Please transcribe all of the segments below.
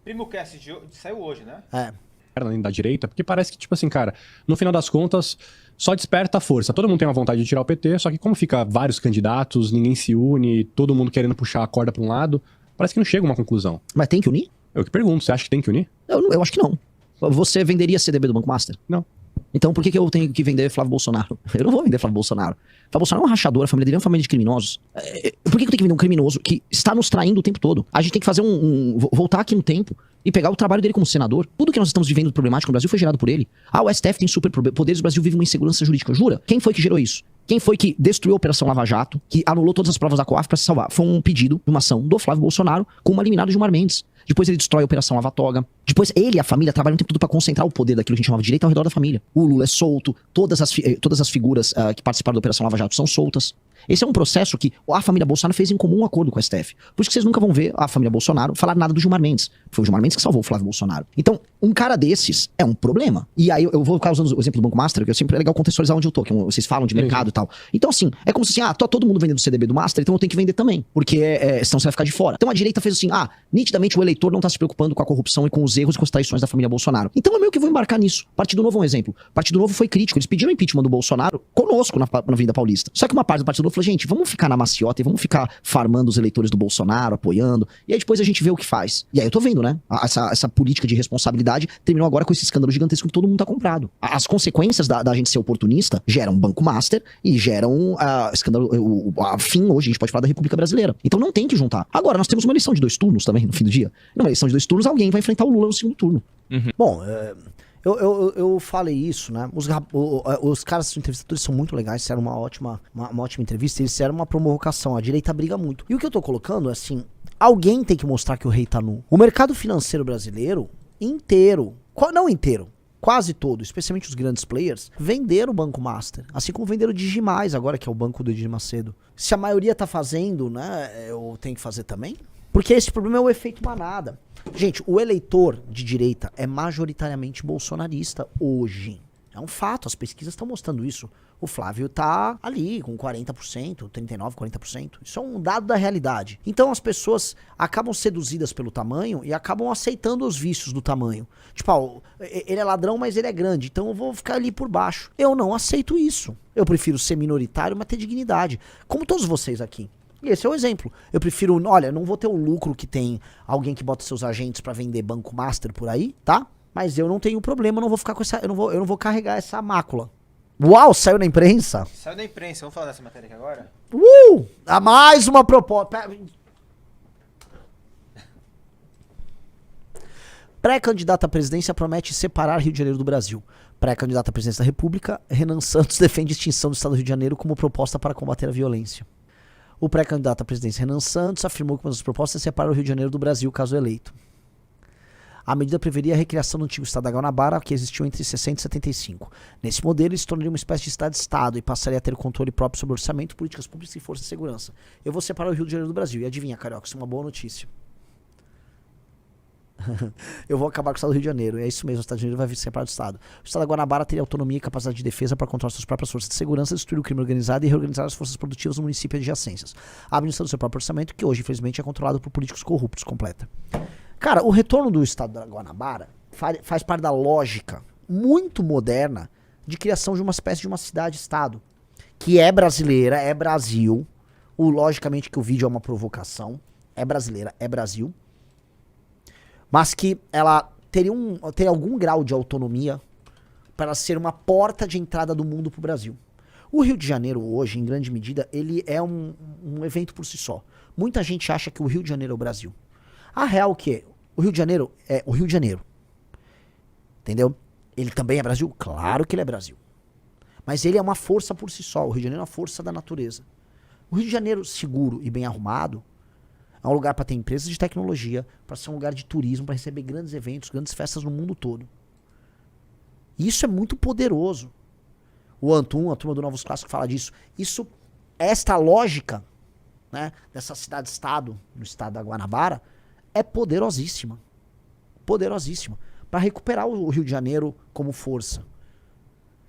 Primocast saiu hoje, né? Da direita, porque parece que, tipo assim, cara, no final das contas, só desperta a força. Todo mundo tem uma vontade de tirar o PT, só que como fica vários candidatos, ninguém se une, todo mundo querendo puxar a corda pra um lado, parece que não chega a uma conclusão. Mas tem que unir? Eu que pergunto, você acha que tem que unir? Eu acho que não. Você venderia CDB do Banco Master? Não. Então por que eu tenho que vender Flávio Bolsonaro? Eu não vou vender Flávio Bolsonaro. Flávio Bolsonaro é um rachador, a família dele é uma família de criminosos. Por que eu tenho que vender um criminoso que está nos traindo o tempo todo? A gente tem que fazer voltar aqui no tempo e pegar o trabalho dele como senador. Tudo que nós estamos vivendo problemático no Brasil foi gerado por ele. O STF tem super poderes, o Brasil vive uma insegurança jurídica. Jura? Quem foi que gerou isso? Quem foi que destruiu a Operação Lava Jato, que anulou todas as provas da COAF para se salvar? Foi um pedido, uma ação do Flávio Bolsonaro com uma liminar do Gilmar Mendes. Depois ele destrói a Operação Lava Toga. Depois ele e a família trabalham o tempo todo para concentrar o poder daquilo que a gente chamava de direito ao redor da família. O Lula é solto, todas as figuras que participaram da Operação Lava Jato são soltas. Esse é um processo que a família Bolsonaro fez em comum acordo com o STF. Por isso que vocês nunca vão ver a família Bolsonaro falar nada do Gilmar Mendes. Foi o Gilmar Mendes que salvou o Flávio Bolsonaro. Então, um cara desses é um problema. E aí eu vou ficar usando o exemplo do Banco Master, que sempre é legal contextualizar onde eu tô, que vocês falam de mercado e tal. Então, assim, é como se assim, tá todo mundo vendendo o CDB do Master, então eu tenho que vender também. Porque senão você vai ficar de fora. Então a direita fez assim, nitidamente o eleitor não tá se preocupando com a corrupção e com os erros e com as traições da família Bolsonaro. Então eu meio que vou embarcar nisso. Partido Novo é um exemplo. Partido Novo foi crítico. Eles pediram o impeachment do Bolsonaro conosco na Avenida Paulista. Só que uma parte do Partido Novo falou, gente, vamos ficar na maciota e vamos ficar farmando os eleitores do Bolsonaro, apoiando. E aí depois a gente vê o que faz. E aí eu tô vendo, né? Essa política de responsabilidade terminou agora com esse escândalo gigantesco que todo mundo tá comprado. As consequências da gente ser oportunista geram Banco Master e geram a fim hoje, a gente pode falar da República Brasileira. Então não tem que juntar. Agora, nós temos uma eleição de 2 turnos também, no fim do dia. Numa eleição de 2 turnos, alguém vai enfrentar o Lula no segundo turno. Uhum. Bom, eu falei isso, né? Os caras, os entrevistadores são muito legais, fizeram uma ótima entrevista, eles fizeram uma provocação, a direita briga muito. E o que eu tô colocando é assim, alguém tem que mostrar que o rei tá nu. O mercado financeiro brasileiro inteiro, não inteiro, quase todo, especialmente os grandes players, venderam o Banco Master. Assim como venderam o Digimais agora, que é o banco do Edir Macedo. Se a maioria tá fazendo, né, eu tenho que fazer também? Porque esse problema é o efeito manada. Gente, o eleitor de direita é majoritariamente bolsonarista hoje. É um fato, as pesquisas estão mostrando isso. O Flávio tá ali com 40%, 39%, 40%. Isso é um dado da realidade. Então as pessoas acabam seduzidas pelo tamanho e acabam aceitando os vícios do tamanho. Tipo, ele é ladrão, mas ele é grande, então eu vou ficar ali por baixo. Eu não aceito isso. Eu prefiro ser minoritário, mas ter dignidade. Como todos vocês aqui. E esse é o exemplo. Eu prefiro, olha, não vou ter o lucro que tem alguém que bota seus agentes pra vender Banco Master por aí, tá? Mas eu não tenho problema, eu não vou ficar com essa, eu não vou carregar essa mácula. Uau, saiu na imprensa? Saiu na imprensa, vamos falar dessa matéria aqui agora? A mais uma proposta. Pré-candidata à presidência promete separar Rio de Janeiro do Brasil. Pré-candidata à presidência da República, Renan Santos defende extinção do Estado do Rio de Janeiro como proposta para combater a violência. O pré-candidato à presidência Renan Santos afirmou que uma das propostas é separar o Rio de Janeiro do Brasil, caso eleito. A medida preveria a recriação do antigo estado da Guanabara, que existiu entre 60 e 75. Nesse modelo, ele se tornaria uma espécie de estado-estado e passaria a ter controle próprio sobre orçamento, políticas públicas e força de segurança. Eu vou separar o Rio de Janeiro do Brasil. E adivinha, Carioca, isso é uma boa notícia. Eu vou acabar com o estado do Rio de Janeiro. É isso mesmo, o estado do Rio de Janeiro vai ser separado do estado. O estado da Guanabara teria autonomia e capacidade de defesa para controlar suas próprias forças de segurança, destruir o crime organizado e reorganizar as forças produtivas no município e adjacências. A administração do seu próprio orçamento, que hoje, infelizmente, é controlado por políticos corruptos, completa. Cara, o retorno do estado da Guanabara faz parte da lógica muito moderna de criação de uma espécie de uma cidade-estado, que é brasileira, é Brasil. Logicamente que o vídeo é uma provocação, é brasileira, é Brasil. Mas que ela teria algum grau de autonomia para ser uma porta de entrada do mundo para o Brasil. O Rio de Janeiro hoje, em grande medida, ele é um evento por si só. Muita gente acha que o Rio de Janeiro é o Brasil. A real é que o Rio de Janeiro é o Rio de Janeiro. Entendeu? Ele também é Brasil? Claro que ele é Brasil. Mas ele é uma força por si só. O Rio de Janeiro é uma força da natureza. O Rio de Janeiro seguro e bem arrumado é um lugar para ter empresas de tecnologia, para ser um lugar de turismo, para receber grandes eventos, grandes festas no mundo todo. E isso é muito poderoso. O Antum, a turma do Novos Clássicos, fala disso. Esta lógica, né, dessa cidade-estado, no estado da Guanabara, é poderosíssima. Poderosíssima. Para recuperar o Rio de Janeiro como força.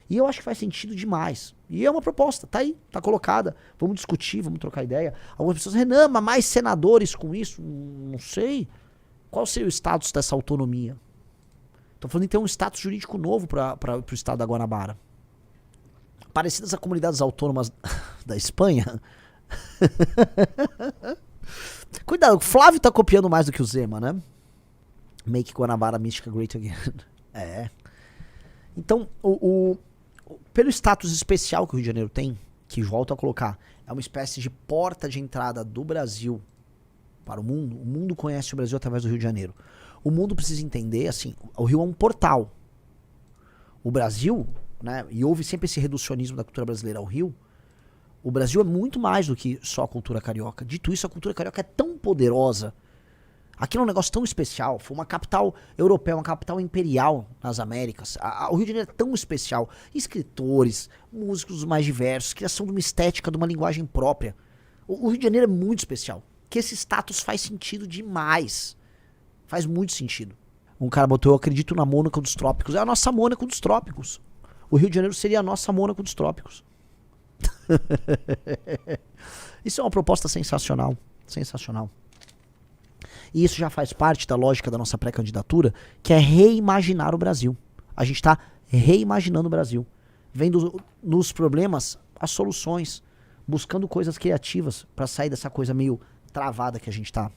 E eu acho que faz sentido demais. E é uma proposta, tá aí, tá colocada. Vamos discutir, vamos trocar ideia. Algumas pessoas, Renan, mas mais senadores com isso? Não sei. Qual seria o status dessa autonomia? Tô falando em ter um status jurídico novo para o estado da Guanabara. Parecidas a comunidades autônomas da Espanha. Cuidado, o Flávio tá copiando mais do que o Zema, né? Make Guanabara Mística Great Again. É. Então, pelo status especial que o Rio de Janeiro tem, que volto a colocar, é uma espécie de porta de entrada do Brasil para o mundo conhece o Brasil através do Rio de Janeiro. O mundo precisa entender, assim, o Rio é um portal. O Brasil, né, e houve sempre esse reducionismo da cultura brasileira ao Rio, o Brasil é muito mais do que só a cultura carioca. Dito isso, a cultura carioca é tão poderosa, aquilo é um negócio tão especial, foi uma capital europeia, uma capital imperial nas Américas. O Rio de Janeiro é tão especial. Escritores, músicos mais diversos, criação de uma estética, de uma linguagem própria. O Rio de Janeiro é muito especial. Que esse status faz sentido demais. Faz muito sentido. Um cara botou, eu acredito na Mônaco dos Trópicos. É a nossa Mônaco dos Trópicos. O Rio de Janeiro seria a nossa Mônaco dos Trópicos. Isso é uma proposta sensacional. Sensacional. E isso já faz parte da lógica da nossa pré-candidatura, que é reimaginar o Brasil. A gente está reimaginando o Brasil. Vendo nos problemas as soluções. Buscando coisas criativas para sair dessa coisa meio travada que a gente tá.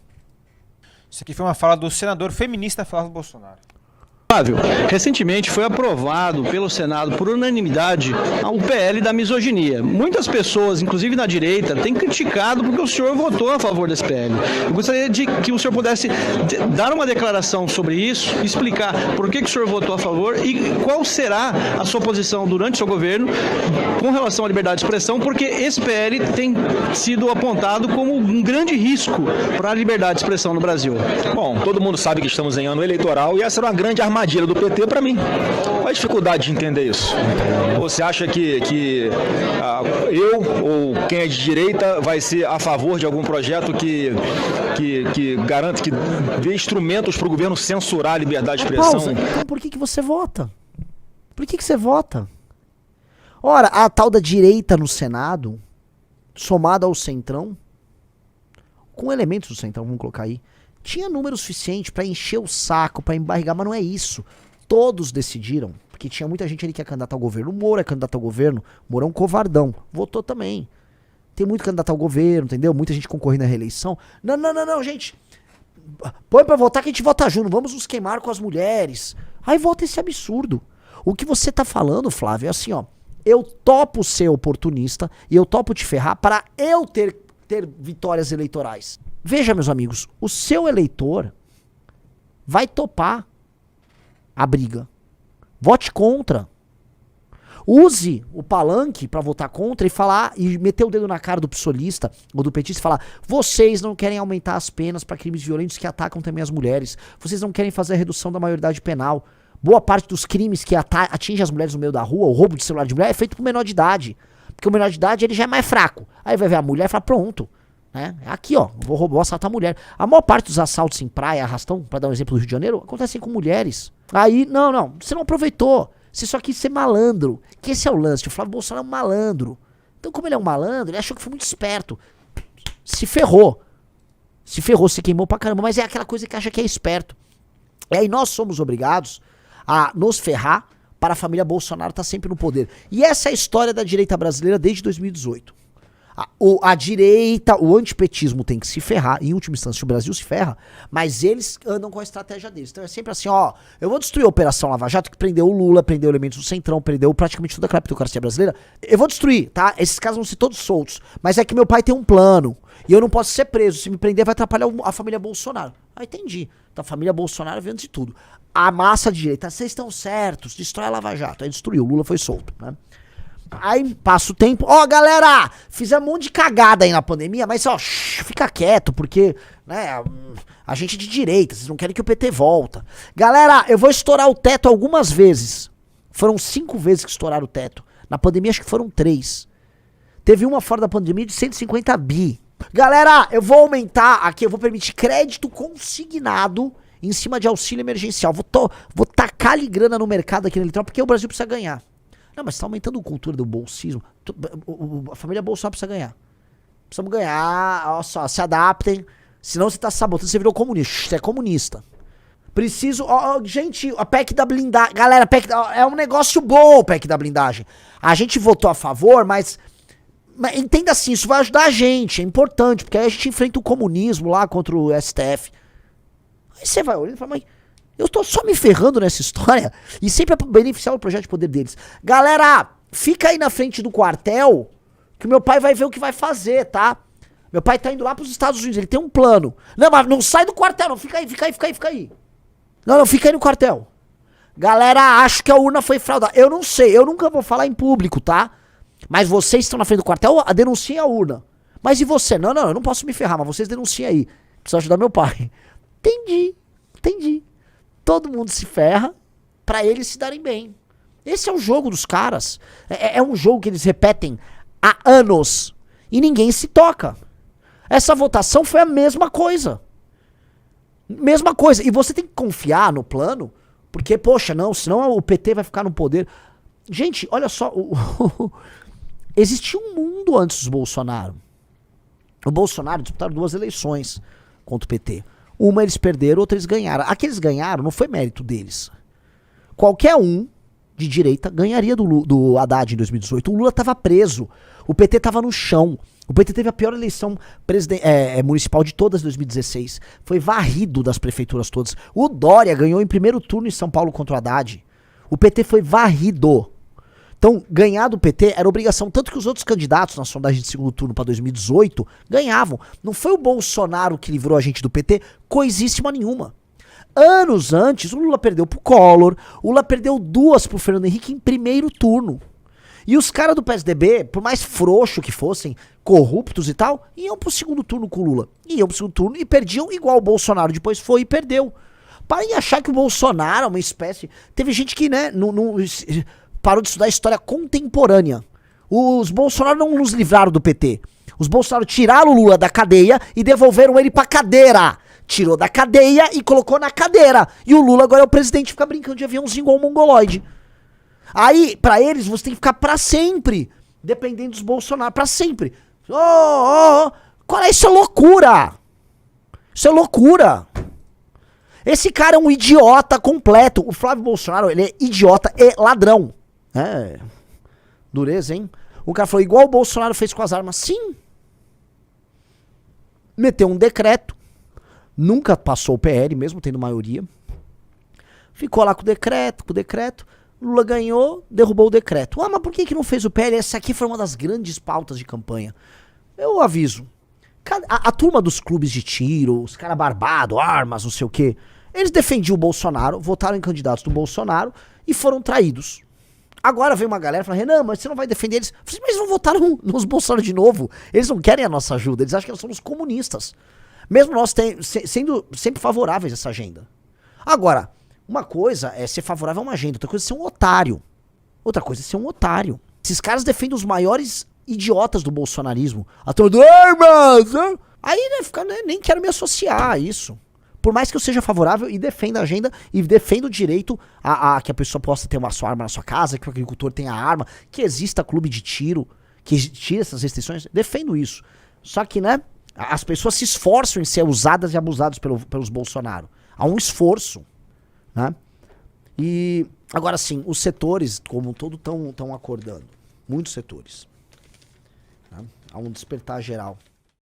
Isso aqui foi uma fala do senador feminista Flávio Bolsonaro. Flávio, recentemente foi aprovado pelo Senado por unanimidade o PL da misoginia. Muitas pessoas, inclusive na direita, têm criticado porque o senhor votou a favor desse PL. Eu gostaria de que o senhor pudesse dar uma declaração sobre isso, explicar por que o senhor votou a favor e qual será a sua posição durante o seu governo com relação à liberdade de expressão, porque esse PL tem sido apontado como um grande risco para a liberdade de expressão no Brasil. Bom, todo mundo sabe que estamos em ano eleitoral e essa era uma grande armadilha do PT para mim. Qual a dificuldade de entender isso? Você acha que eu ou quem é de direita vai ser a favor de algum projeto que garante, que dê instrumentos para o governo censurar a liberdade de expressão? Pausa. Então por que você vota? Por que você vota? Ora, a tal da direita no Senado, somada ao Centrão, com elementos do Centrão, vamos colocar aí, tinha número suficiente pra encher o saco, pra embarrigar, mas não é isso. Todos decidiram, porque tinha muita gente ali que é candidato ao governo. O Moro é candidato ao governo, o Moro é um covardão, votou também. Tem muito candidato ao governo, entendeu? Muita gente concorrendo à reeleição. Não, gente. Põe pra votar que a gente vota junto, vamos nos queimar com as mulheres. Aí vota esse absurdo. O que você tá falando, Flávio, é assim, ó. Eu topo ser oportunista e eu topo te ferrar para eu ter vitórias eleitorais. Veja, meus amigos, o seu eleitor vai topar a briga. Vote contra. Use o palanque pra votar contra e falar e meter o dedo na cara do psolista ou do petista e falar: vocês não querem aumentar as penas para crimes violentos que atacam também as mulheres. Vocês não querem fazer a redução da maioridade penal. Boa parte dos crimes que atingem as mulheres no meio da rua, o roubo de celular de mulher, é feito por menor de idade. Porque o menor de idade ele já é mais fraco. Aí vai ver a mulher e fala: pronto. Né? Aqui, ó, vou assaltar a mulher. A maior parte dos assaltos em praia, arrastão, pra dar um exemplo do Rio de Janeiro, acontecem com mulheres. Aí, não, você não aproveitou. Você só quis ser malandro. Que esse é o lance. O Flávio Bolsonaro é um malandro. Então, como ele é um malandro, ele achou que foi muito esperto. Se ferrou. Se queimou pra caramba. Mas é aquela coisa que acha que é esperto. E aí nós somos obrigados a nos ferrar para a família Bolsonaro estar sempre no poder. E essa é a história da direita brasileira desde 2018. A direita, o antipetismo tem que se ferrar, em última instância o Brasil se ferra, mas eles andam com a estratégia deles. Então é sempre assim, ó, eu vou destruir a Operação Lava Jato, que prendeu o Lula, prendeu elementos do Centrão, prendeu praticamente toda a criptocracia brasileira. Eu vou destruir, tá? Esses caras vão ser todos soltos, mas é que meu pai tem um plano, e eu não posso ser preso, se me prender vai atrapalhar a família Bolsonaro. Ah, entendi. Então a família Bolsonaro vem antes de tudo. A massa de direita, vocês estão certos, destrói a Lava Jato. Aí destruiu, o Lula foi solto, né? Aí passa o tempo, ó, galera, fizemos um monte de cagada aí na pandemia, mas ó, fica quieto, porque, né, a gente é de direita, vocês não querem que o PT volta. Galera, eu vou estourar o teto algumas vezes. Foram 5 vezes que estouraram o teto. Na pandemia acho que foram 3. Teve uma fora da pandemia de 150 bi. Galera, eu vou aumentar aqui, eu vou permitir crédito consignado em cima de auxílio emergencial. Vou tacar-lhe grana no mercado aqui no eletrônico, porque o Brasil precisa ganhar. Não, mas tá aumentando a cultura do bolsismo. A família Bolsonaro precisa ganhar. Precisamos ganhar, olha só, se adaptem. Senão você tá sabotando, você virou comunista. Você é comunista. Preciso... gente, a PEC da blindagem... Galera, é um negócio bom, a PEC da blindagem. A gente votou a favor, mas entenda assim, isso vai ajudar a gente, é importante, porque aí a gente enfrenta o comunismo lá contra o STF. Aí você vai olhando e fala, mas eu tô só me ferrando nessa história e sempre é beneficiar o projeto de poder deles. Galera, fica aí na frente do quartel que o meu pai vai ver o que vai fazer, tá? Meu pai tá indo lá pros Estados Unidos, ele tem um plano. Não, mas não sai do quartel, não, fica aí. Não, fica aí no quartel. Galera, acho que a urna foi fraudada. Eu não sei, eu nunca vou falar em público, tá? Mas vocês estão na frente do quartel, denunciem a urna. Mas e você? Não, eu não posso me ferrar, mas vocês denunciem aí. Preciso ajudar meu pai. Entendi. Todo mundo se ferra pra eles se darem bem. Esse é o jogo dos caras. É um jogo que eles repetem há anos. E ninguém se toca. Essa votação foi a mesma coisa. Mesma coisa. E você tem que confiar no plano, porque, poxa, não, senão o PT vai ficar no poder. Gente, olha só. Existia um mundo antes do Bolsonaro. O Bolsonaro disputaram 2 eleições contra o PT. Uma eles perderam, outra eles ganharam. A que eles ganharam não foi mérito deles. Qualquer um de direita ganharia do Haddad em 2018. O Lula estava preso. O PT estava no chão. O PT teve a pior eleição municipal de todas em 2016. Foi varrido das prefeituras todas. O Dória ganhou em primeiro turno em São Paulo contra o Haddad. O PT foi varrido. Então, ganhar do PT era obrigação. Tanto que os outros candidatos na sondagem de segundo turno para 2018 ganhavam. Não foi o Bolsonaro que livrou a gente do PT coisíssima nenhuma. Anos antes, o Lula perdeu pro Collor. O Lula perdeu 2 pro Fernando Henrique em primeiro turno. E os caras do PSDB, por mais frouxo que fossem, corruptos e tal, iam pro segundo turno com o Lula. Iam pro segundo turno e perdiam igual o Bolsonaro depois foi e perdeu. Parem de achar que o Bolsonaro é uma espécie... Teve gente que, né, parou de estudar história contemporânea. Os Bolsonaro não nos livraram do PT. Os Bolsonaro tiraram o Lula da cadeia e devolveram ele pra cadeira. Tirou da cadeia e colocou na cadeira. E o Lula agora é o presidente, fica brincando de aviãozinho igual um mongoloide. Aí, pra eles, você tem que ficar pra sempre dependendo dos Bolsonaro. Pra sempre. Qual é? Isso é loucura. Isso é loucura. Esse cara é um idiota completo. O Flávio Bolsonaro, ele é idiota e ladrão. É. Dureza, hein? O cara falou, igual o Bolsonaro fez com as armas. Sim. Meteu um decreto. Nunca passou o PL, mesmo tendo maioria. Ficou lá com o decreto. Lula ganhou, derrubou o decreto. Mas por que não fez o PL? Essa aqui foi uma das grandes pautas de campanha. Eu aviso. A turma dos clubes de tiro, os caras barbados, armas, não sei o quê, eles defendiam o Bolsonaro, votaram em candidatos do Bolsonaro e foram traídos. Agora vem uma galera e fala, Renan, mas você não vai defender eles? Eu falei, mas eles não votaram nos Bolsonaro de novo. Eles não querem a nossa ajuda, eles acham que nós somos comunistas. Mesmo nós sendo sempre favoráveis a essa agenda. Agora, uma coisa é ser favorável a uma agenda, outra coisa é ser um otário. Outra coisa é ser um otário. Esses caras defendem os maiores idiotas do bolsonarismo. A turma do armas! Aí, nem quero me associar a isso. Por mais que eu seja favorável e defenda a agenda e defenda o direito a que a pessoa possa ter uma sua arma na sua casa, que o agricultor tenha arma, que exista clube de tiro, que tire essas restrições, defendo isso. Só que, né, as pessoas se esforçam em ser usadas e abusadas pelos Bolsonaro. Há um esforço, né? E, agora sim, os setores como um todo estão acordando. Muitos setores. Né? Há um despertar geral.